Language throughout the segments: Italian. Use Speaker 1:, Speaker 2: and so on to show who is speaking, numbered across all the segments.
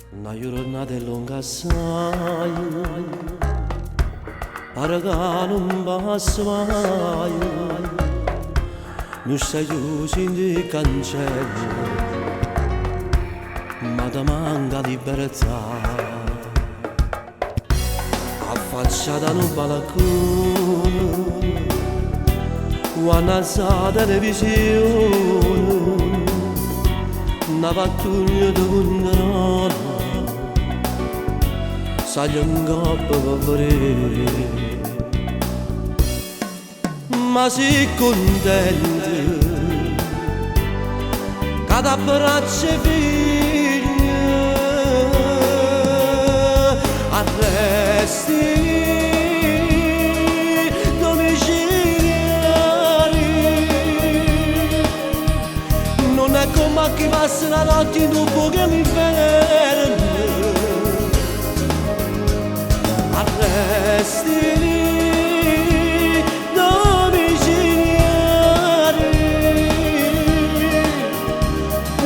Speaker 1: Una giornata è lunga assai, pare che non passa mai, non stai chiuso in di cancello, ma ti manca libertà. Affacciata in un balcone, quando alza la televisione, una pattuglia di controllo sale in coppa per vedere, ma si contenta che ti abbraccia figlia, arresti domiciliari, non è come chi passa la notte dopo che mi fermo. Arresti domiciliari,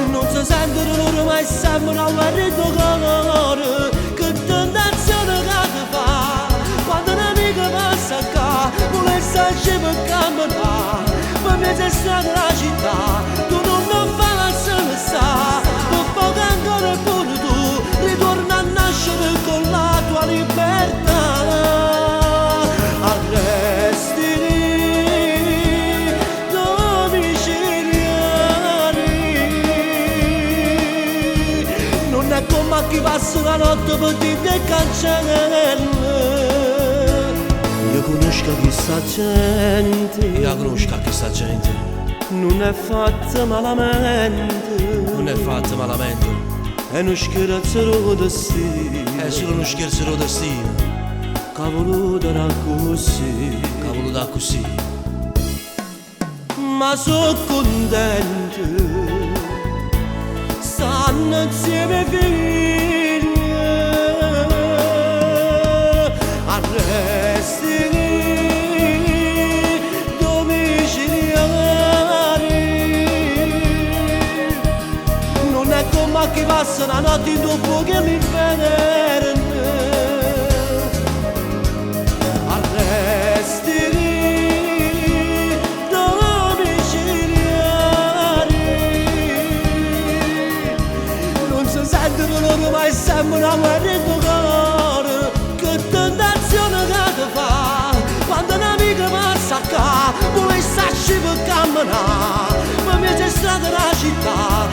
Speaker 1: non si sentono loro mai sembrano un marito colore, che tentazione che ti fa quando un amico passa qua, vuole starci per camminare, per mezzo strada la città, tu non fai la solista, per poco ancora pure tu ritorna a nascere con la tua libertà. Come chi passa la notte per dire cancello. Io conosco questa gente,
Speaker 2: Io conosco questa gente,
Speaker 1: non è fatta malamente,
Speaker 2: non è fatta malamente,
Speaker 1: è uno scherzo destino,
Speaker 2: è solo uno scherzo del destino,
Speaker 1: cavolo da così,
Speaker 2: cavolo da così.
Speaker 1: Ma sono contento, stanno insieme figli, arresti domiciliari, non è come chi passa la notte dopo che mi fermo. Arresti sentono loro mai sembrano un marito colore, che tentazione che ti fa quando un amico passa qua, vuole starci per camminare, ma mi c'è stata la città,